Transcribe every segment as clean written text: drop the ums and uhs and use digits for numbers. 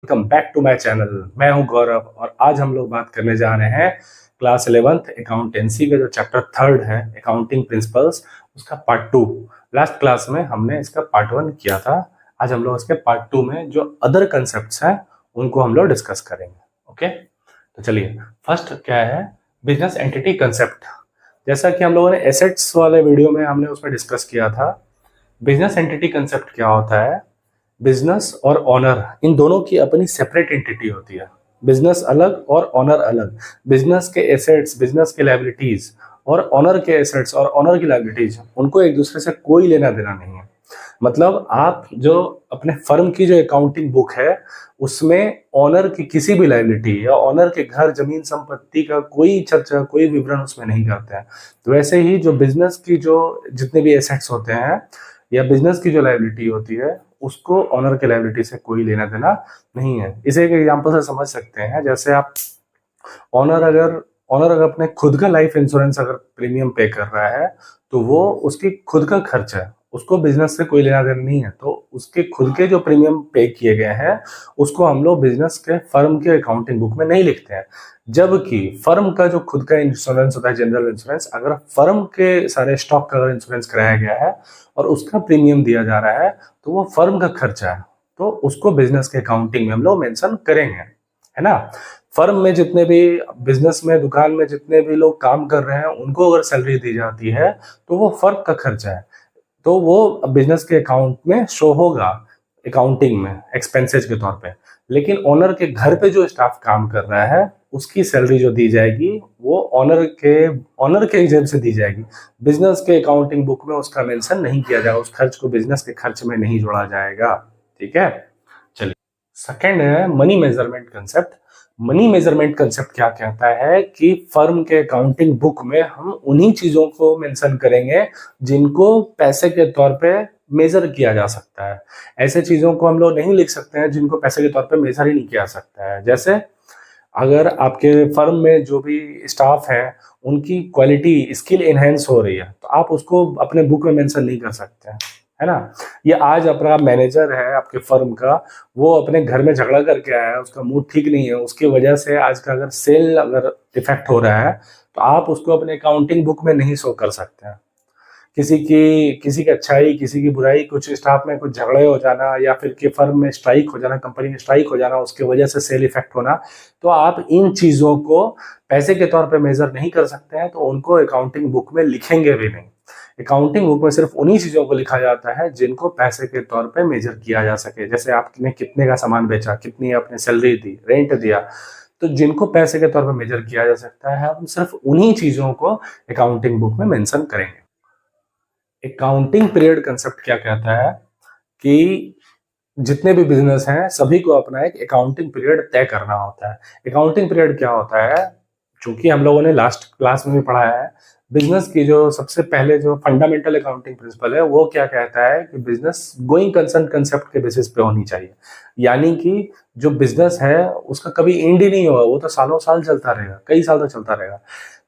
Welcome back to my channel. मैं हूं गौरव और आज हम लोग बात करने जा रहे हैं क्लास 11th अकाउंटेंसी का जो चैप्टर 3 है अकाउंटिंग प्रिंसिपल्स, उसका पार्ट 2। लास्ट क्लास में हमने इसका पार्ट 1 किया था। आज हम लोग इसके पार्ट 2 में जो अदर कंसेप्ट्स हैं उनको हम लोग डिस्कस करेंगे। ओके, तो चलिए फर्स्ट क्या है, बिजनेस एंटिटी कंसेप्ट। जैसा कि हम लोगों ने एसेट्स वाले वीडियो में हमने उसमें डिस्कस किया था, बिजनेस एंटिटी कंसेप्ट क्या होता है। बिजनेस और ऑनर इन दोनों की अपनी सेपरेट एंटिटी होती है। बिजनेस अलग और ऑनर अलग। बिजनेस के एसेट्स, बिजनेस के लायबिलिटीज और ऑनर के एसेट्स और ऑनर की लायबिलिटीज, उनको एक दूसरे से कोई लेना देना नहीं है। मतलब आप जो अपने फर्म की जो अकाउंटिंग बुक है उसमें ऑनर की किसी भी लायबिलिटी या ऑनर के घर जमीन संपत्ति का कोई चर्चा, कोई विवरण उसमें नहीं करते हैं। तो वैसे ही जो बिजनेस की जो जितने भी एसेट्स होते हैं या बिजनेस की जो लायबिलिटी होती है उसको ऑनर के लायबिलिटी से कोई लेना देना नहीं है। इसे एक एग्जांपल से समझ सकते हैं। जैसे आप ऑनर अगर अपने खुद का लाइफ इंश्योरेंस अगर प्रीमियम पे कर रहा है तो वो उसकी खुद का खर्च है, उसको बिजनेस से कोई लेना देना नहीं है। तो उसके खुद के जो प्रीमियम पे किए गए हैं उसको हम लोग बिजनेस के फर्म के अकाउंटिंग बुक में नहीं लिखते हैं। जबकि फर्म का जो खुद का इंश्योरेंस होता है, जनरल इंश्योरेंस, अगर फर्म के सारे स्टॉक का अगर इंश्योरेंस कराया गया है और उसका प्रीमियम दिया जा रहा है तो वो फर्म का खर्चा है, तो उसको बिजनेस के अकाउंटिंग में हम लोग मेंशन करेंगे, है ना। फर्म में जितने भी बिजनेस में, दुकान में जितने भी लोग काम कर रहे हैं उनको अगर सैलरी दी जाती है तो वो फर्म का खर्चा है, तो वो बिजनेस के अकाउंट में शो होगा अकाउंटिंग में एक्सपेंसेस के तौर पे। लेकिन ओनर के घर पे जो स्टाफ काम कर रहा है उसकी सैलरी जो दी जाएगी वो ऑनर के जेब से दी जाएगी। बिजनेस के अकाउंटिंग बुक में उसका मेंशन नहीं किया जाएगा, उस खर्च को बिजनेस के खर्च में नहीं जोड़ा जाएगा। ठीक है, चलिए सेकंड है money measurement concept. Money measurement concept क्या कहता है कि फर्म के अकाउंटिंग बुक में हम उन्हीं चीजों को मेंशन करेंगे जिनको पैसे के तौर पे मेजर किया जा सकता है। ऐसे चीजों को हम लोग नहीं लिख सकते हैं जिनको पैसे के तौर पे मेजर ही नहीं किया सकता है। जैसे अगर आपके फर्म में जो भी स्टाफ है उनकी क्वालिटी, स्किल एनहेंस हो रही है तो आप उसको अपने बुक में मेंशन नहीं कर सकते हैं, है ना। ये आज अपना मैनेजर है आपके फर्म का, वो अपने घर में झगड़ा करके आया है, उसका मूड ठीक नहीं है, उसकी वजह से आज का अगर सेल अगर इफेक्ट हो रहा है तो आप उसको अपने अकाउंटिंग बुक में नहीं शो कर सकते हैं। किसी की अच्छाई, किसी की बुराई, कुछ स्टाफ में कुछ झगड़े हो जाना या फिर कि फर्म में स्ट्राइक हो जाना, कंपनी में स्ट्राइक हो जाना, उसकी वजह से सेल इफेक्ट होना, तो आप इन चीजों को पैसे के तौर पे मेजर नहीं कर सकते हैं, तो उनको अकाउंटिंग बुक में लिखेंगे भी नहीं। अकाउंटिंग बुक में सिर्फ उन्हीं चीजों को लिखा जाता है जिनको पैसे के तौर पे मेजर किया जा सके। जैसे आपने कितने का सामान बेचा, कितनी आपने सैलरी दी, रेंट दिया, तो जिनको पैसे के तौर पे मेजर किया जा सकता है हम सिर्फ उन्हीं चीजों को अकाउंटिंग बुक में मेंशन करेंगे। अकाउंटिंग पीरियड कंसेप्ट क्या कहता है कि जितने भी बिजनेस हैं सभी को अपना एक अकाउंटिंग पीरियड तय करना होता है। अकाउंटिंग पीरियड क्या होता है, चूंकि हम लोगों ने लास्ट क्लास में भी पढ़ा है, बिजनेस की जो सबसे पहले जो फंडामेंटल अकाउंटिंग प्रिंसिपल है वो क्या कहता है कि बिजनेस गोइंग कंसर्न कंसेप्ट के बेसिस पे होनी चाहिए। यानी कि जो बिजनेस है उसका कभी एंड ही नहीं होगा, वो तो सालों साल चलता रहेगा, कई साल तक चलता रहेगा।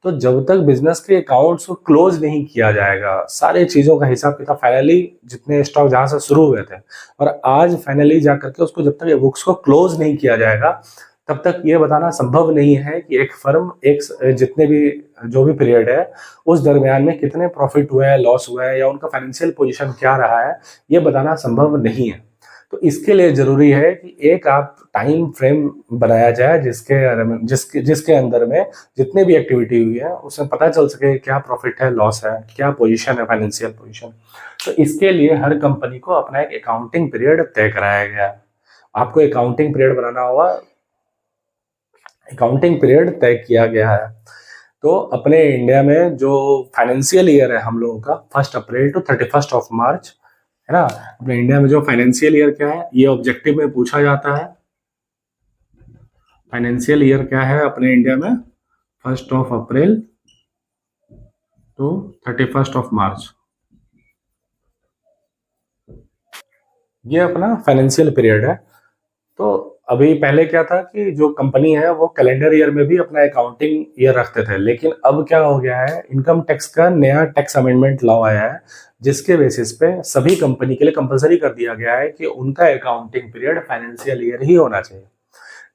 तो जब तक बिजनेस के अकाउंट्स को क्लोज नहीं किया जाएगा, सारे चीजों का हिसाब किताब फाइनली जितने स्टॉक जहां से शुरू हुए थे और आज फाइनली जाकर के उसको जब तक बुक्स को क्लोज नहीं किया जाएगा तब तक ये बताना संभव नहीं है कि एक फर्म एक जितने भी जो भी पीरियड है उस दरमियान में कितने प्रॉफिट हुए हैं, लॉस हुए हैं या उनका फाइनेंशियल पोजीशन क्या रहा है, ये बताना संभव नहीं है। तो इसके लिए जरूरी है कि एक आप टाइम फ्रेम बनाया जाए जिसके अंदर में जितने भी एक्टिविटी हुई है उसमें पता चल सके क्या प्रॉफिट है, लॉस है, क्या पोजीशन है, फाइनेंशियल पोजीशन। तो इसके लिए हर कंपनी को अपना एक अकाउंटिंग पीरियड तय कराया गया है। आपको अकाउंटिंग पीरियड बनाना होगा, अकाउंटिंग पीरियड तय किया गया है। तो अपने इंडिया में जो फाइनेंशियल ईयर है हम लोगों का 1 अप्रैल टू 31 मार्च, है ना। अपने इंडिया में जो फाइनेंशियल ईयर क्या है ये ऑब्जेक्टिव में पूछा जाता है। फाइनेंशियल ईयर क्या है अपने इंडिया में 1 अप्रैल टू 31 मार्च, ये अपना फाइनेंशियल पीरियड है। तो अभी पहले क्या था कि जो कंपनी है वो कैलेंडर ईयर में भी अपना अकाउंटिंग ईयर रखते थे, लेकिन अब क्या हो गया है, इनकम टैक्स का नया टैक्स अमेंडमेंट लॉ आया है जिसके बेसिस पे सभी कंपनी के लिए कंपलसरी कर दिया गया है कि उनका अकाउंटिंग पीरियड फाइनेंशियल ईयर ही होना चाहिए।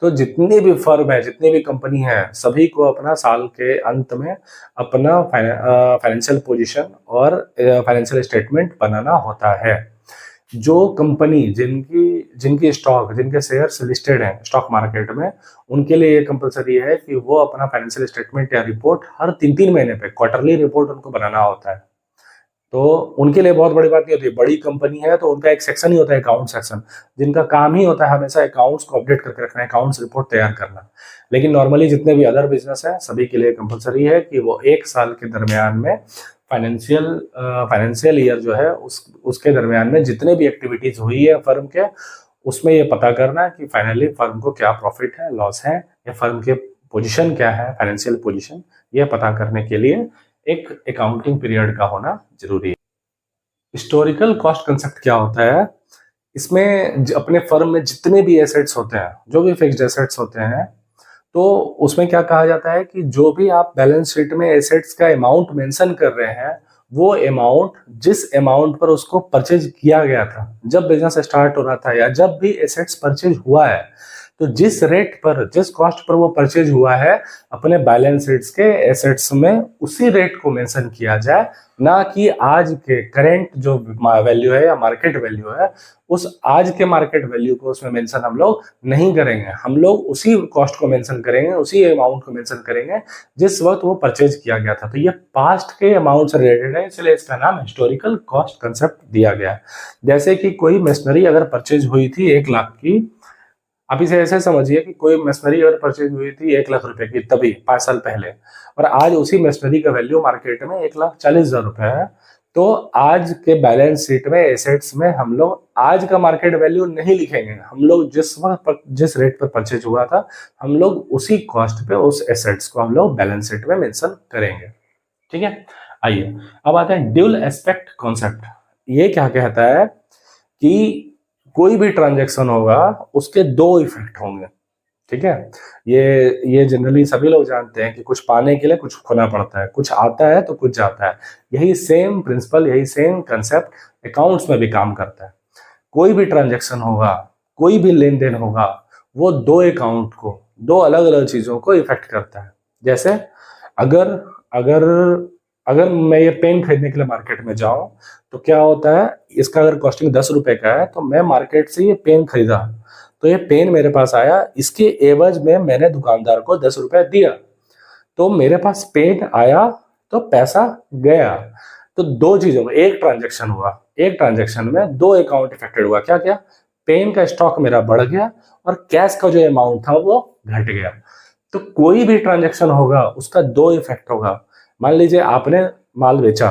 तो जितनी भी फर्म है, जितनी भी कंपनी है, सभी को अपना साल के अंत में अपना फाइनेंशियल पोजीशन और फाइनेंशियल स्टेटमेंट बनाना होता है। जो कंपनी जिनकी स्टॉक, जिनके शेयर्स लिस्टेड हैं स्टॉक मार्केट में, उनके लिए ये कंपलसरी है कि वो अपना फाइनेंशियल स्टेटमेंट या रिपोर्ट हर 3-3 महीने पे क्वार्टरली रिपोर्ट उनको बनाना होता है। तो उनके लिए बहुत बड़ी बात नहीं होती। बड़ी कंपनी है तो उनका एक सेक्शन ही होता है, अकाउंट सेक्शन, जिनका काम ही होता है हमेशा अकाउंट्स को अपडेट करके रखना, अकाउंट्स रिपोर्ट तैयार करना। लेकिन नॉर्मली जितने भी अदर बिजनेस है, सभी के लिए कंपलसरी है कि वो एक साल के दरमियान में फाइनेंशियल ईयर जो है उसके दरमियान में जितने भी एक्टिविटीज हुई है फर्म के, उसमें ये पता करना कि फाइनली फर्म को क्या प्रॉफिट है, लॉस है, या फर्म के पोजीशन क्या है, फाइनेंशियल पोजीशन, ये पता करने के लिए एक अकाउंटिंग पीरियड का होना जरूरी है। हिस्टोरिकल कॉस्ट कंसेप्ट क्या होता है? इसमें अपने फर्म में जितने भी एसेट्स होते हैं, जो भी फिक्स्ड एसेट्स होते हैं, तो उसमें क्या कहा जाता है कि जो भी आप बैलेंस शीट में एसेट्स का अमाउंट मेंशन कर रहे हैं, वो अमाउंट जिस अमाउंट पर उसको परचेज किया गया था, जब बिजनेस स्टार्ट हो रहा था या जब भी एसेट्स परचेज हुआ है, तो जिस रेट पर, जिस कॉस्ट पर वो परचेज हुआ है, अपने बैलेंस शीट्स के एसेट्स में उसी रेट को मेंशन किया जाए, ना कि आज के करेंट जो वैल्यू है या मार्केट वैल्यू है, उस आज के मार्केट वैल्यू को उसमें मेंशन हम लोग नहीं करेंगे। हम लोग उसी कॉस्ट को मेंशन करेंगे, उसी अमाउंट को मेंशन करेंगे जिस वक्त वो परचेज किया गया था। तो ये पास्ट के अमाउंट से रिलेटेड है, इसलिए इसका नाम हिस्टोरिकल कॉस्ट कंसेप्ट दिया गया है। जैसे कि कोई मशीनरी अगर परचेज हुई थी 1 लाख की, आप इसे ऐसे समझिए कि कोई मशीनरी अगर परचेज हुई थी 1 लाख रुपए की तभी 5 साल पहले, और आज उसी मशीनरी का वैल्यू मार्केट में 1,40,000 रुपए है, तो आज के बैलेंस शीट में एसेट्स में हम लोग आज का मार्केट वैल्यू नहीं लिखेंगे। हम लोग जिस रेट पर परचेज हुआ था, हम लोग उसी कॉस्ट पे उस एसेट्स को हम लोग बैलेंस शीट में मेंशन करेंगे। ठीक है, आइए अब आते हैं ड्यूल एस्पेक्ट कॉन्सेप्ट। ये क्या कहता है कि कोई भी ट्रांजैक्शन होगा, उसके 2 इफेक्ट होंगे। ठीक है, ये जनरली सभी लोग जानते हैं कि कुछ पाने के लिए कुछ खोना पड़ता है, कुछ आता है तो कुछ जाता है। यही सेम प्रिंसिपल, यही सेम कंसेप्ट अकाउंट्स में भी काम करता है। कोई भी ट्रांजैक्शन होगा, कोई भी लेन देन होगा, वो 2 अकाउंट को, 2 अलग अलग चीजों को इफेक्ट करता है। जैसे अगर अगर अगर मैं ये पेन खरीदने के लिए मार्केट में जाऊं, तो क्या होता है, इसका अगर कॉस्टिंग 10 रुपए का है, तो मैं मार्केट से ये पेन खरीदा, तो ये पेन मेरे पास आया, इसके एवज में मैंने दुकानदार को 10 रुपए दिया, तो मेरे पास पेन आया तो पैसा गया। तो 2 चीजों में एक ट्रांजेक्शन हुआ, एक ट्रांजेक्शन में 2 अकाउंट इफेक्टेड हुआ। क्या क्या? पेन का स्टॉक मेरा बढ़ गया और कैश का जो अमाउंट था वो घट गया। तो कोई भी ट्रांजेक्शन होगा उसका 2 इफेक्ट होगा। मान लीजिए आपने माल बेचा,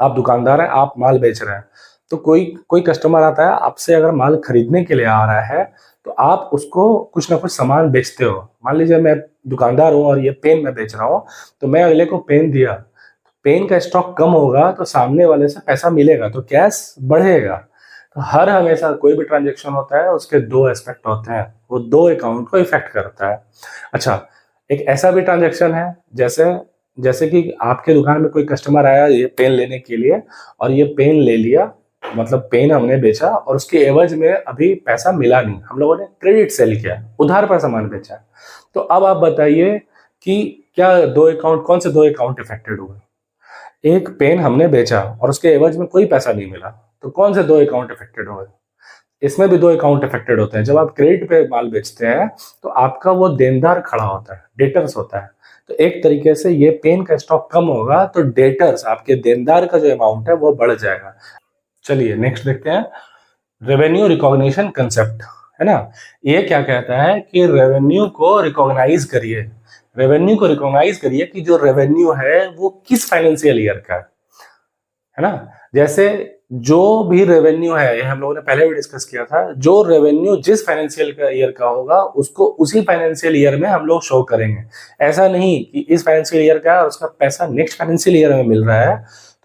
आप दुकानदार हैं, आप माल बेच रहे हैं, तो कोई कस्टमर आता है आपसे, अगर माल खरीदने के लिए आ रहा है, तो आप उसको कुछ ना कुछ सामान बेचते हो। मान लीजिए मैं दुकानदार हूं और ये पेन मैं बेच रहा हूं, तो मैं अगले को पेन दिया, पेन का स्टॉक कम होगा तो सामने वाले से पैसा मिलेगा, तो कैश बढ़ेगा। तो हर हमेशा कोई भी ट्रांजेक्शन होता है उसके 2 एस्पेक्ट होते हैं, वो 2 अकाउंट को इफेक्ट करता है। अच्छा, एक ऐसा भी ट्रांजेक्शन है जैसे कि आपके दुकान में कोई कस्टमर आया ये पेन लेने के लिए, और ये पेन ले लिया, मतलब पेन हमने बेचा और उसके एवज में अभी पैसा मिला नहीं, हम लोगों ने क्रेडिट सेल किया, उधार पर सामान बेचा। तो अब आप बताइए कि क्या 2 अकाउंट, कौन से 2 अकाउंट इफेक्टेड हुए? एक पेन हमने बेचा और उसके एवज में कोई पैसा नहीं मिला, तो कौन से 2 अकाउंट इफेक्टेड हुए? इसमें भी 2 अकाउंट इफेक्टेड होते हैं। जब आप क्रेडिट पे माल बेचते हैं तो आपका वो देनदार खड़ा होता है, डेटर्स होता है। तो एक तरीके से ये पेन का स्टॉक कम होगा तो डेटर्स, आपके देनदार का जो अमाउंट है वो बढ़ जाएगा। चलिए नेक्स्ट देखते हैं, रेवेन्यू रिकॉग्निशन कंसेप्ट, है ना। ये क्या कहता है कि रेवेन्यू को रिकॉग्नाइज करिए, रेवेन्यू को रिकॉग्नाइज करिए कि जो रेवेन्यू है वो किस फाइनेंशियल ईयर का है ना। जैसे जो भी रेवेन्यू है, ये हम लोगों ने पहले भी डिस्कस किया था, जो रेवेन्यू जिस फाइनेंशियल ईयर का होगा उसको उसी फाइनेंशियल ईयर में हम लोग शो करेंगे। ऐसा नहीं कि इस फाइनेंशियल ईयर का है और उसका पैसा नेक्स्ट फाइनेंशियल ईयर में मिल रहा है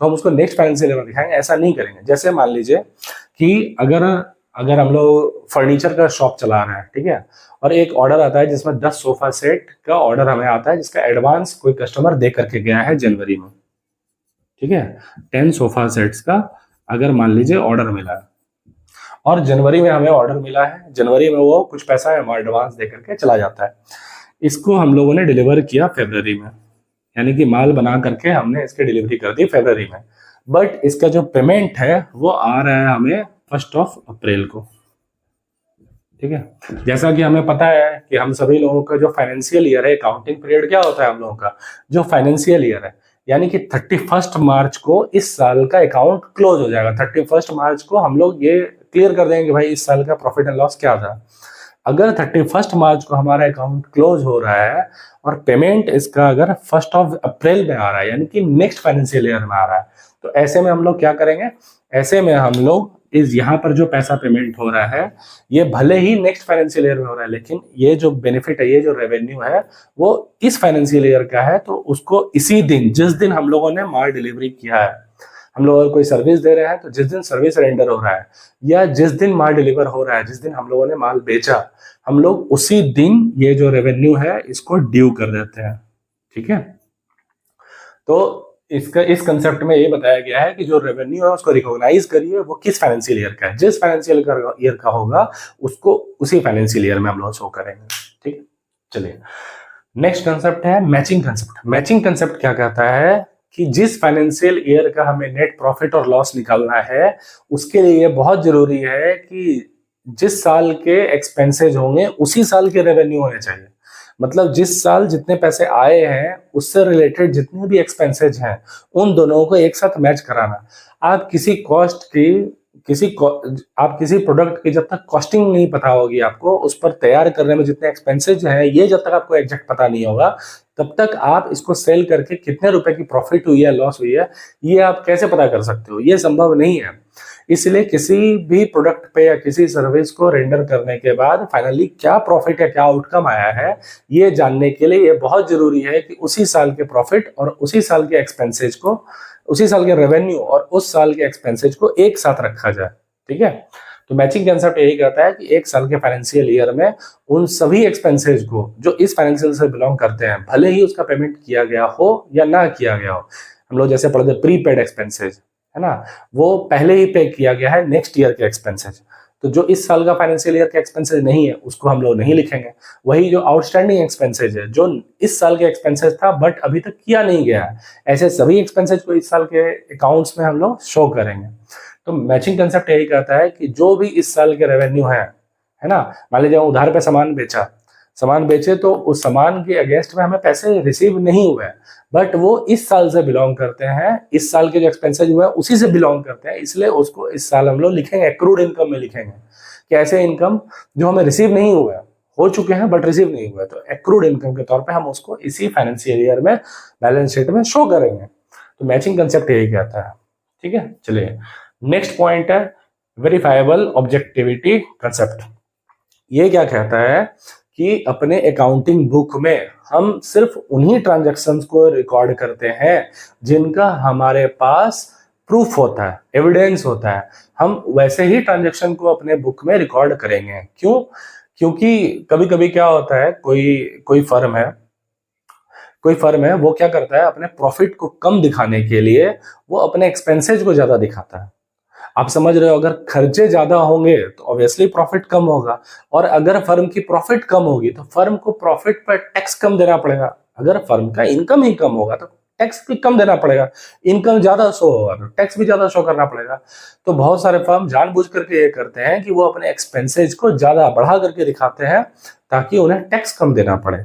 तो हम उसको नेक्स्ट फाइनेंशियल ईयर में दिखाएंगे, ऐसा नहीं करेंगे। जैसे मान लीजिए कि अगर हम लोग फर्नीचर का शॉप चला रहे हैं, ठीक है, और एक ऑर्डर आता है जिसमें 10 सोफा सेट का ऑर्डर हमें आता है, जिसका एडवांस कोई कस्टमर दे करके गया है जनवरी में, ठीक है, 10 सोफा सेट्स का अगर मान लीजिए ऑर्डर मिला है और जनवरी में हमें ऑर्डर मिला है, जनवरी में वो कुछ पैसा एडवांस दे करके चला जाता है, इसको हम लोगों ने डिलीवर किया फरवरी में, यानी कि माल बना करके हमने इसकी डिलीवरी कर दी फरवरी में, बट इसका जो पेमेंट है वो आ रहा है हमें 1 अप्रैल को। ठीक है, जैसा कि हमें पता है कि हम सभी लोगों का जो फाइनेंशियल ईयर है, अकाउंटिंग पीरियड क्या होता है हम लोगों का, जो फाइनेंशियल ईयर है, यानी कि 31 मार्च को इस साल का अकाउंट क्लोज हो जाएगा। 31 मार्च को हम लोग ये क्लियर कर देंगे कि भाई इस साल का प्रॉफिट एंड लॉस क्या था। अगर 31 मार्च को हमारा अकाउंट क्लोज हो रहा है और पेमेंट इसका अगर 1 अप्रैल में आ रहा है, यानी कि नेक्स्ट फाइनेंशियल ईयर में आ रहा है, तो ऐसे में हम लोग क्या करेंगे, ऐसे में हम लोग इस यहाँ पर जो पैसा पेमेंट हो रहा है ये भले ही नेक्स्ट फाइनेंशियल ईयर में हो रहा है, लेकिन ये जो बेनिफिट है, ये जो रेवेन्यू है वो इस फाइनेंशियल ईयर का है, तो उसको इसी दिन, जिस दिन हम लोगों ने माल डिलीवरी किया है, हम लोग अगर कोई सर्विस दे रहे हैं तो जिस दिन सर्विस रेंडर हो रहा है या जिस दिन माल डिलीवर हो रहा है, जिस दिन हम लोगों ने माल बेचा, हम लोग उसी दिन ये जो रेवेन्यू है इसको ड्यू कर देते हैं। ठीक है, तो इसका इस कंसेप्ट में ये बताया गया है कि जो रेवेन्यू है उसको रिकॉग्नाइज करिए वो किस फाइनेंशियल ईयर का है, जिस फाइनेंशियल ईयर का होगा उसको उसी फाइनेंशियल ईयर में हम लोग शो करेंगे। ठीक है, चलिए नेक्स्ट कंसेप्ट है मैचिंग कंसेप्ट। मैचिंग कंसेप्ट क्या कहता है कि जिस फाइनेंशियल ईयर का हमें नेट प्रॉफिट और लॉस निकालना है उसके लिए बहुत जरूरी है कि जिस साल के एक्सपेंसेज होंगे उसी साल के रेवेन्यू होने चाहिए। मतलब जिस साल जितने पैसे आए हैं उससे रिलेटेड जितने भी एक्सपेंसेज हैं उन दोनों को एक साथ मैच कराना। आप किसी कॉस्ट की आप किसी प्रोडक्ट की जब तक कॉस्टिंग नहीं पता होगी, आपको उस पर तैयार करने में जितने एक्सपेंसेज हैं ये जब तक आपको एग्जैक्ट पता नहीं होगा, तब तक आप इसको सेल करके कितने रुपए की प्रॉफिट हुई है, लॉस हुई है, ये आप कैसे पता कर सकते हो, ये संभव नहीं है। इसलिए किसी भी प्रोडक्ट पे या किसी सर्विस को रेंडर करने के बाद फाइनली क्या प्रॉफिट या क्या आउटकम आया है, ये जानने के लिए ये बहुत जरूरी है कि उसी साल के प्रॉफिट और उसी साल के एक्सपेंसेज को, उसी साल के रेवेन्यू और उस साल के एक्सपेंसेज को एक साथ रखा जाए। ठीक है, तो मैचिंग कंसेप्ट यही कहता है कि एक साल के फाइनेंशियल ईयर में उन सभी एक्सपेंसेज को जो इस फाइनेंशियल से बिलोंग करते हैं, भले ही उसका पेमेंट किया गया हो या ना किया गया हो, हम लोग जैसे पढ़ते प्रीपेड एक्सपेंसेज है ना, वो पहले ही पे किया गया है नेक्स्ट ईयर के एक्सपेंसेज, तो जो इस साल का फाइनेंशियल ईयर के एक्सपेंसेज नहीं है उसको हम लोग नहीं लिखेंगे। वही जो आउटस्टैंडिंग एक्सपेंसेज है, जो इस साल के एक्सपेंसेज था बट अभी तक किया नहीं गया है, ऐसे सभी एक्सपेंसेज को इस साल के अकाउंट्स में हम लोग शो करेंगे। तो मैचिंग कंसेप्ट यही कहता है कि जो भी इस साल के रेवेन्यू है ना, मान लीजिए उधार पे सामान बेचे तो उस सामान के अगेंस्ट में हमें पैसे रिसीव नहीं हुए, बट वो इस साल से बिलोंग करते हैं, इस साल के जो एक्सपेंसेज हुए हैं उसी से बिलोंग करते हैं, इसलिए उसको इस साल हम लोग लिखेंगे एक्रूड इनकम में लिखेंगे कि ऐसे इनकम जो हमें रिसीव नहीं हुए, हो चुके हैं बट रिसीव नहीं हुए, तो एक्रूड इनकम के तौर पे हम उसको इसी फाइनेंशियल ईयर में बैलेंस शीट में शो करेंगे। तो मैचिंग कंसेप्ट यही कहता है। ठीक है, चलिए नेक्स्ट पॉइंट है वेरीफाइबल ऑब्जेक्टिविटी कंसेप्ट। ये क्या कहता है कि अपने अकाउंटिंग बुक में हम सिर्फ उन्हीं ट्रांजैक्शंस को रिकॉर्ड करते हैं जिनका हमारे पास प्रूफ होता है, एविडेंस होता है, हम वैसे ही ट्रांजैक्शन को अपने बुक में रिकॉर्ड करेंगे। क्यों? क्योंकि कभी कभी क्या होता है, कोई फर्म है वो क्या करता है, अपने प्रॉफिट को कम दिखाने के लिए वो अपने एक्सपेंसेज को ज्यादा दिखाता है। आप समझ रहे हो, अगर खर्चे ज्यादा होंगे तो ऑब्वियसली प्रॉफिट कम होगा, और अगर फर्म की प्रॉफिट कम होगी तो फर्म को प्रॉफिट पर टैक्स कम देना पड़ेगा। अगर फर्म का इनकम ही कम होगा तो टैक्स भी कम देना पड़ेगा, इनकम ज्यादा शो होगा तो टैक्स भी ज्यादा शो करना पड़ेगा। तो बहुत सारे फर्म जानबूझ करके ये करते हैं कि वो अपने एक्सपेंसेज को ज्यादा बढ़ा करके दिखाते हैं ताकि उन्हें टैक्स कम देना पड़े।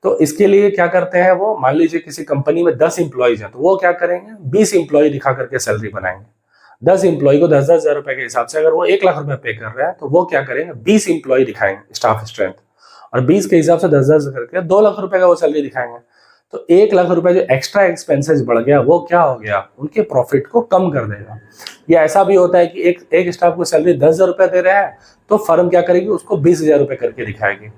तो इसके लिए क्या करते हैं, वो मान लीजिए किसी कंपनी में 10 इंप्लॉइज हैं तो वो क्या करेंगे, 20 इंप्लॉय दिखा करके सैलरी बनाएंगे। 10 इंप्लॉय को 10-10 हजार रुपए के हिसाब से अगर वो 1 लाख रुपए पे कर रहे हैं तो वो क्या करेंगे, 20 इंप्लॉय दिखाएंगे स्टाफ स्ट्रेंथ, और 20 के हिसाब से 10-10 करके 2 लाख रुपए का वो सैलरी दिखाएंगे। तो 1 लाख रुपए जो एक्स्ट्रा एक्सपेंसेस बढ़ गया वो क्या हो गया, उनके प्रॉफिट को कम कर देगा। या ऐसा भी होता है कि एक स्टाफ को सैलरी 10,000 रुपए दे रहे हैं तो फर्म क्या करेगी, उसको 20,000 रुपए करके दिखाएगी।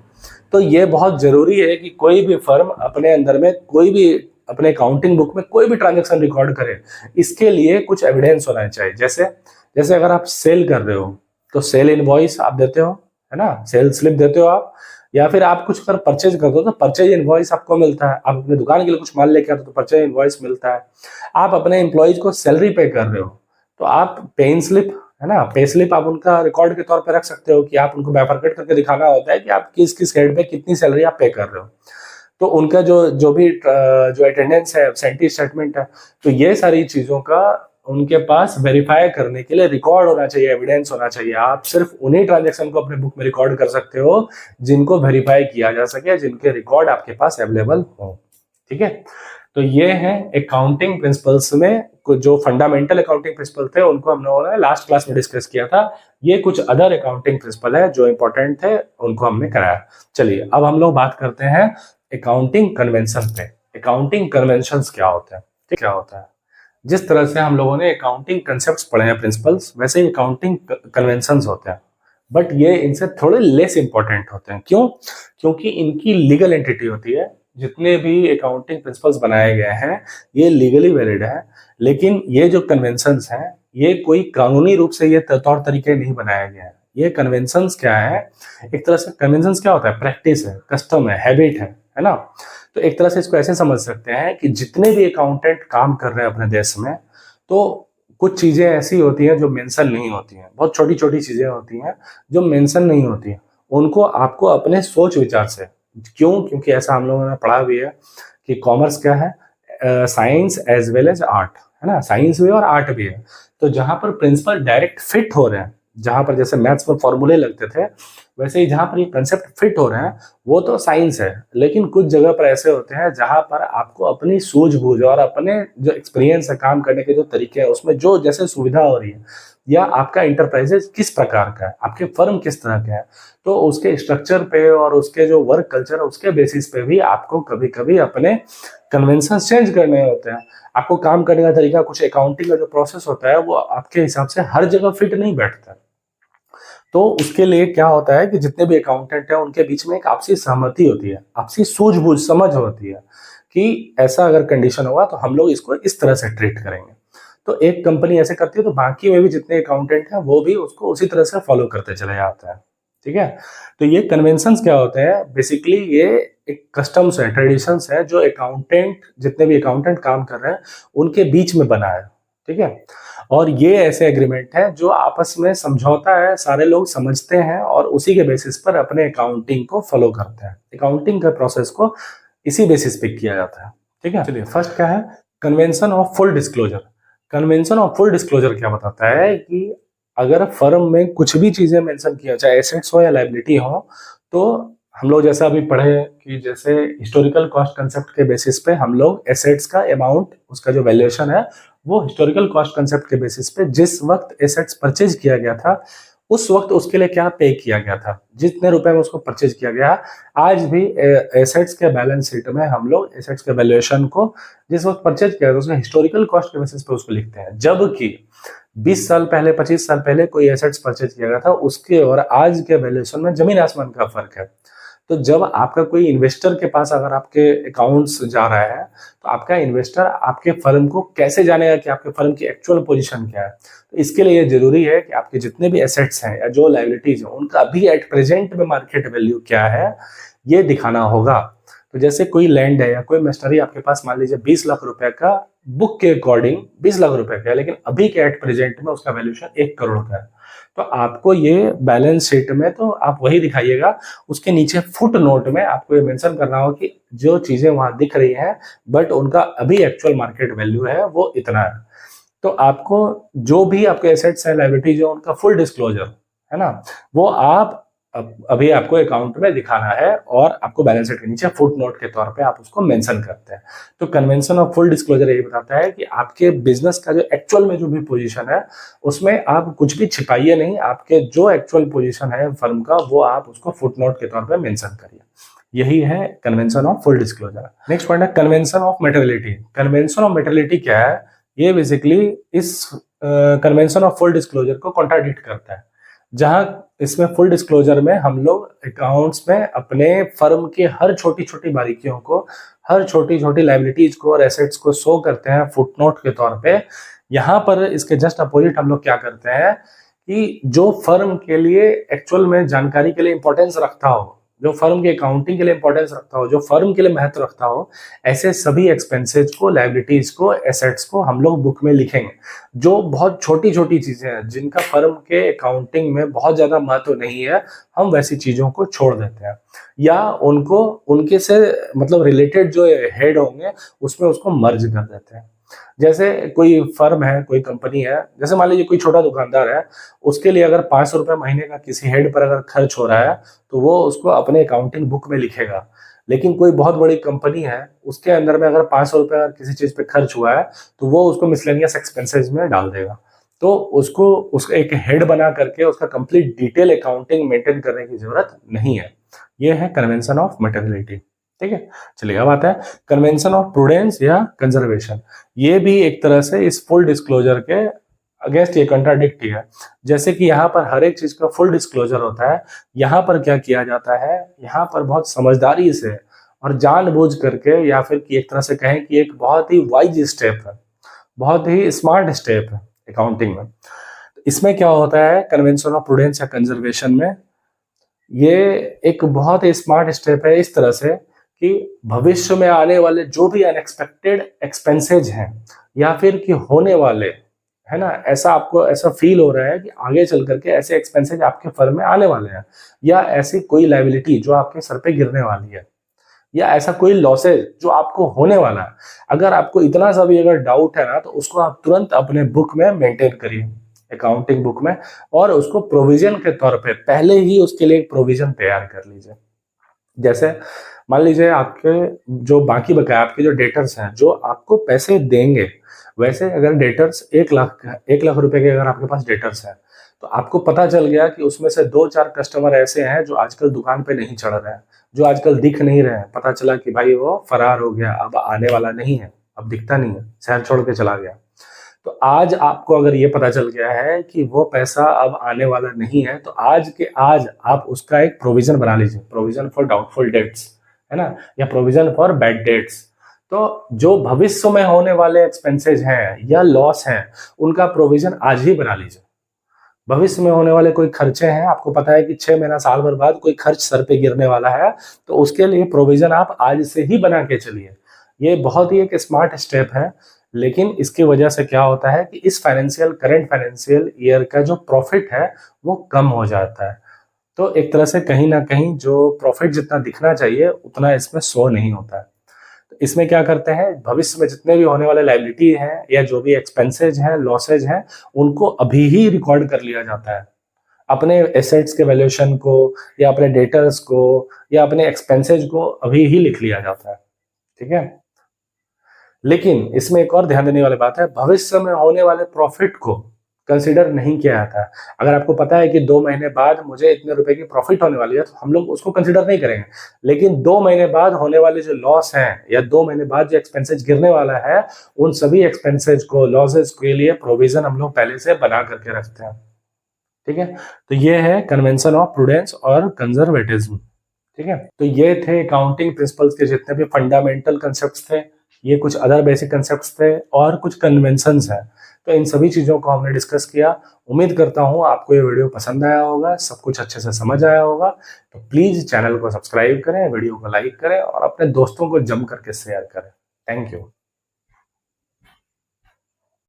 तो ये बहुत जरूरी है कि कोई भी फर्म अपने अंदर में कोई भी अपने अकाउंटिंग बुक में कोई भी ट्रांजैक्शन रिकॉर्ड करे, इसके लिए कुछ एविडेंस होना चाहिए। जैसे अगर आप सेल कर रहे हो तो सेल इनवॉइस आप देते हो, है ना, सेल स्लिप देते हो आप, या फिर आप कुछ अगर परचेज करते हो तो परचेज इनवॉइस आपको मिलता है, आप अपने दुकान के लिए कुछ माल लेके आते हो तो परचेज इनवॉइस मिलता है, आप अपने एम्प्लॉयज को सैलरी पे कर रहे हो तो आप पे स्लिप है ना, पे स्लिप आप उनका रिकॉर्ड के तौर पे रख सकते हो कि आप उनको बाइफरकेट करके दिखाना होता है कि आप किस किस हेड पे कितनी सैलरी आप पे कर रहे हो, तो उनका जो भी जो अटेंडेंस है, एब्सेंटी स्टेटमेंट है, तो ये सारी चीजों का उनके पास वेरीफाई करने के लिए रिकॉर्ड होना चाहिए, एविडेंस होना चाहिए। आप सिर्फ उन्हीं ट्रांजैक्शन को अपने बुक में रिकॉर्ड कर सकते हो जिनको वेरीफाई किया जा सके, जिनके रिकॉर्ड आपके पास अवेलेबल हो। ठीक है, तो ये है अकाउंटिंग प्रिंसिपल्स में जो फंडामेंटल अकाउंटिंग प्रिंसिपल थे उनको हम लोगों ने लास्ट क्लास में डिस्कस किया था। ये कुछ अदर अकाउंटिंग प्रिंसिपल है जो इंपॉर्टेंट थे, उनको हमने कराया। चलिए अब हम लोग बात करते हैं अकाउंटिंग कन्वेंशन पे। अकाउंटिंग कन्वेंशंस क्या होते हैं, ठीक क्या होता है। जिस तरह से हम लोगों ने अकाउंटिंग कंसेप्ट्स पढ़े हैं प्रिंसिपल्स, वैसे ही अकाउंटिंग कन्वेंशंस होते हैं, बट ये इनसे थोड़े लेस इंपॉर्टेंट होते हैं। क्यों? क्योंकि इनकी लीगल एंटिटी होती है। जितने भी अकाउंटिंग प्रिंसिपल्स बनाए गए हैं ये लीगली वैलिड है, लेकिन ये जो कन्वेंशंस हैं ये कोई कानूनी रूप से ये तौर तरीके नहीं बनाए गए हैं। ये कन्वेंशंस क्या है, एक तरह से कन्वेंशंस क्या होता है, प्रैक्टिस है, कस्टम है, हैबिट है ना। तो एक तरह से इसको ऐसे समझ सकते हैं कि जितने भी अकाउंटेंट काम कर रहे हैं अपने देश में, तो कुछ चीजें ऐसी होती हैं जो मेंशन नहीं होती हैं, बहुत छोटी छोटी चीजें होती हैं जो मेंशन नहीं होती हैं, उनको आपको अपने सोच विचार से, क्यों, क्योंकि ऐसा हम लोगों ने पढ़ा भी है कि कॉमर्स क्या है, science as well as art है ना, साइंस भी और आर्ट भी है। तो जहां पर प्रिंसिपल डायरेक्ट फिट हो रहे हैं, जहां पर जैसे मैथ्स में फॉर्मूले लगते थे, वैसे ही जहां पर ये कंसेप्ट फिट हो रहे हैं वो तो साइंस है, लेकिन कुछ जगह पर ऐसे होते हैं जहां पर आपको अपनी सूझबूझ और अपने जो एक्सपीरियंस है, काम करने के जो तरीके हैं, उसमें जो जैसे सुविधा हो रही है, या आपका इंटरप्राइजेज किस प्रकार का है, आपके फर्म किस तरह का है, तो उसके स्ट्रक्चर पे और उसके जो वर्क कल्चर है उसके बेसिस पे भी आपको कभी कभी अपने कन्वेंशन चेंज करने होते हैं। आपको काम करने का तरीका, कुछ अकाउंटिंग का जो प्रोसेस होता है वो आपके हिसाब से हर जगह फिट नहीं बैठता। तो उसके लिए क्या होता है कि जितने भी अकाउंटेंट हैं उनके बीच में एक आपसी सहमति होती है, आपसी सूझबूझ समझ होती है कि ऐसा अगर कंडीशन होगा तो हम लोग इसको इस तरह से ट्रीट करेंगे। तो एक कंपनी ऐसे करती है तो बाकी में भी जितने अकाउंटेंट हैं वो भी उसको उसी तरह से फॉलो करते चले जाते हैं। ठीक है, तो ये कन्वेंशंस क्या होते हैं, बेसिकली ये एक कस्टम्स है, ट्रेडिशंस है जो अकाउंटेंट, जितने भी अकाउंटेंट काम कर रहे हैं उनके बीच में बना है। ठीक है, और ये ऐसे एग्रीमेंट है जो आपस में समझौता है, सारे लोग समझते हैं और उसी के बेसिस पर अपने अकाउंटिंग को फॉलो करते हैं। अकाउंटिंग के प्रोसेस को इसी बेसिस पे किया जाता है। ठीक है, चलिए फर्स्ट क्या है, convention of full disclosure. Convention of full disclosure क्या बताता है कि अगर फर्म में कुछ भी चीजें मेंशन किया, चाहे एसेट्स हो या लायबिलिटी हो, तो हम लोग जैसा अभी पढ़े कि जैसे हिस्टोरिकल कॉस्ट कंसेप्ट के बेसिस पे हम लोग एसेट्स का अमाउंट, उसका जो वैल्यूएशन है वो हिस्टोरिकल कॉस्ट कंसेप्ट के बेसिस पे जिस वक्त एसेट्स परचेज किया गया था उस वक्त उसके लिए क्या पे किया गया था, जितने रुपए में उसको परचेज किया गया। आज भी एसेट्स के बैलेंस शीट में हम लोग एसेट्स के वैल्यूएशन को जिस वक्त परचेज किया था उसका हिस्टोरिकल कॉस्ट के बेसिस पे उसको लिखते हैं। जबकि 20 साल पहले, 25 साल पहले कोई एसेट्स परचेज किया गया था, उसके और आज के वैल्यूएशन में जमीन आसमान का फर्क है। तो जब आपका कोई इन्वेस्टर के पास अगर आपके अकाउंट्स जा रहा है तो आपका इन्वेस्टर आपके फर्म को कैसे जानेगा कि आपके फर्म की एक्चुअल पोजीशन क्या है। तो इसके लिए ये जरूरी है कि आपके जितने भी एसेट्स हैं या जो लायबिलिटीज हैं उनका अभी एट प्रेजेंट में मार्केट वैल्यू क्या है ये दिखाना होगा। तो जैसे कोई लैंड है या कोई मशीनरी आपके पास मान लीजिए 20 लाख रुपए का, बुक के अकॉर्डिंग 20 लाख रुपए का है, लेकिन अभी के एट प्रेजेंट में उसका वैल्यूएशन 1 करोड़ का है। तो आपको ये बैलेंस शीट में तो आप वही दिखाइएगा, उसके नीचे फुट नोट में आपको ये मेंशन करना हो कि जो चीजें वहां दिख रही हैं बट उनका अभी एक्चुअल मार्केट वैल्यू है वो इतना है। तो आपको जो भी आपके एसेट्स है, लायबिलिटीज है, उनका फुल डिस्क्लोजर है ना, वो आप अभी आपको अकाउंट में दिखाना है और आपको बैलेंस शीट के नीचे फुट नोट के तौर पे आप उसको मेंशन करते हैं। तो कन्वेंशन ऑफ फुल डिस्क्लोजर ये बताता है कि आपके बिजनेस का जो एक्चुअल में जो भी पोजीशन है उसमें आप कुछ भी छिपाइए नहीं, आपके जो एक्चुअल पोजीशन है फर्म का वो आप उसको फुट नोट के तौर पे मेंशन करिए। यही है convention of full disclosure. Next point है convention of materiality. Convention of materiality क्या है, ये बेसिकली इस कन्वेंशन ऑफ फुल डिस्क्लोजर को कॉन्ट्राडिक्ट करता है। जहां इसमें फुल डिस्क्लोजर में हम लोग अकाउंट्स में अपने फर्म की हर छोटी छोटी बारीकियों को, हर छोटी छोटी लायबिलिटीज को और एसेट्स को शो करते हैं फुटनोट के तौर पे। यहाँ पर इसके जस्ट अपोजिट हम लोग क्या करते हैं कि जो फर्म के लिए एक्चुअल में जानकारी के लिए इंपॉर्टेंस रखता हो, जो फर्म के अकाउंटिंग के लिए इंपॉर्टेंस रखता हो, जो फर्म के लिए महत्व रखता हो, ऐसे सभी एक्सपेंसेज को, लायबिलिटीज को, एसेट्स को हम लोग बुक में लिखेंगे। जो बहुत छोटी छोटी चीजें हैं जिनका फर्म के अकाउंटिंग में बहुत ज्यादा महत्व नहीं है, हम वैसी चीजों को छोड़ देते हैं या उनको उनके से मतलब रिलेटेड जो हेड होंगे उसमें उसको मर्ज कर देते हैं। जैसे कोई फर्म है, कोई कंपनी है, जैसे मान लीजिए कोई छोटा दुकानदार है, उसके लिए अगर 500 रुपये महीने का किसी हेड पर अगर खर्च हो रहा है तो वो उसको अपने अकाउंटिंग बुक में लिखेगा। लेकिन कोई बहुत बड़ी कंपनी है, उसके अंदर में अगर 500 रुपये अगर किसी चीज पे खर्च हुआ है तो वो उसको मिसलेनियस एक्सपेंसेस में डाल देगा। तो उसका एक हेड बना करके उसका कंप्लीट डिटेल अकाउंटिंग मेंटेन करने की जरूरत नहीं है। ये है कन्वेंशन ऑफ मटेरियलिटी। ठीक है, चलिए अब आता है कन्वेंशन ऑफ प्रूडेंस या कंजर्वेशन। ये भी एक तरह से इस फुल डिस्क्लोजर के अगेंस्ट ये कंट्राडिक्ट है। जैसे कि यहाँ पर हर एक चीज का फुल डिस्क्लोजर होता है, यहाँ पर क्या किया जाता है, यहाँ पर बहुत समझदारी से और जानबूझ करके, या फिर कि एक तरह से कहें कि एक बहुत ही वाइज स्टेप है, बहुत ही स्मार्ट स्टेप है अकाउंटिंग में। इसमें क्या होता है कन्वेंशन ऑफ प्रूडेंस या कंजर्वेशन में, ये एक बहुत ही स्मार्ट स्टेप है इस तरह से कि भविष्य में आने वाले जो भी अनएक्सपेक्टेड एक्सपेंसेज हैं या फिर कि होने वाले, है ना, ऐसा आपको ऐसा फील हो रहा है कि आगे चल करके ऐसे एक्सपेंसेज आपके फर्म में आने वाले हैं, या ऐसी कोई लायबिलिटी जो आपके सर पे गिरने वाली है, या ऐसा कोई लॉसेज जो आपको होने वाला है, अगर आपको इतना सा भी अगर डाउट है ना तो उसको आप तुरंत अपने बुक में मेंटेन करिए, अकाउंटिंग बुक में, और उसको प्रोविजन के तौर पे पहले ही उसके लिए एक प्रोविजन तैयार कर लीजिए। जैसे मान लीजिए आपके जो बाकी बकाया, आपके जो डेटर्स हैं जो आपको पैसे देंगे, वैसे अगर डेटर्स 1 लाख रुपए के अगर आपके पास डेटर्स हैं तो आपको पता चल गया कि उसमें से 2-4 कस्टमर ऐसे हैं जो आजकल दुकान पे नहीं चढ़ रहे हैं, जो आजकल दिख नहीं रहे हैं, पता चला कि भाई वो फरार हो गया, अब आने वाला नहीं है, अब दिखता नहीं है, शहर छोड़ के चला गया। तो आज आपको अगर ये पता चल गया है कि वो पैसा अब आने वाला नहीं है, तो आज के आज आप उसका एक प्रोविजन बना लीजिए, प्रोविजन फॉर डाउटफुल डेट्स, है ना, या प्रोविजन फॉर बैड डेट्स। तो जो भविष्य में होने वाले एक्सपेंसेज हैं या लॉस हैं, उनका प्रोविजन आज ही बना लीजिए। भविष्य में होने वाले कोई खर्चे हैं, आपको पता है कि 6 महीना साल भर बाद कोई खर्च सर पे गिरने वाला है, तो उसके लिए प्रोविजन आप आज से ही बना के चलिए। ये बहुत ही एक स्मार्ट स्टेप है, लेकिन इसकी वजह से क्या होता है कि इस करंट फाइनेंशियल ईयर का जो प्रॉफिट है वो कम हो जाता है। तो एक तरह से कहीं ना कहीं जो प्रॉफिट जितना दिखना चाहिए उतना इसमें शो नहीं होता है। तो इसमें क्या करते हैं, भविष्य में जितने भी होने वाले लायबिलिटी हैं या जो भी एक्सपेंसेज हैं, लॉसेज हैं, उनको अभी ही रिकॉर्ड कर लिया जाता है, अपने एसेट्स के वैल्यूएशन को या अपने डेटर्स को या अपने एक्सपेंसेज को अभी ही लिख लिया जाता है। ठीक है, लेकिन इसमें एक और ध्यान देने वाली बात है, भविष्य में होने वाले प्रॉफिट को कंसीडर नहीं किया जाता है। अगर आपको पता है कि 2 महीने बाद मुझे इतने रुपए की प्रॉफिट होने वाली है तो हम लोग उसको कंसीडर नहीं करेंगे, लेकिन 2 महीने बाद होने वाले जो लॉस हैं या 2 महीने बाद जो एक्सपेंसेज गिरने वाला है, उन सभी एक्सपेंसेज को, लॉसेज के लिए प्रोविजन हम लोग पहले से बना करके रखते हैं। ठीक है, तो ये है कन्वेंशन ऑफ प्रूडेंस और कंजर्वेटिज्म। ठीक है, तो ये थे अकाउंटिंग प्रिंसिपल्स के जितने भी फंडामेंटल कंसेप्ट थे, ये कुछ अदर बेसिक कंसेप्ट थे और कुछ कन्वेंशंस हैं। तो इन सभी चीज़ों को हमने डिस्कस किया। उम्मीद करता हूँ आपको ये वीडियो पसंद आया होगा, सब कुछ अच्छे से समझ आया होगा। तो प्लीज़ चैनल को सब्सक्राइब करें, वीडियो को लाइक करें और अपने दोस्तों को जम करके शेयर करें। Thank you.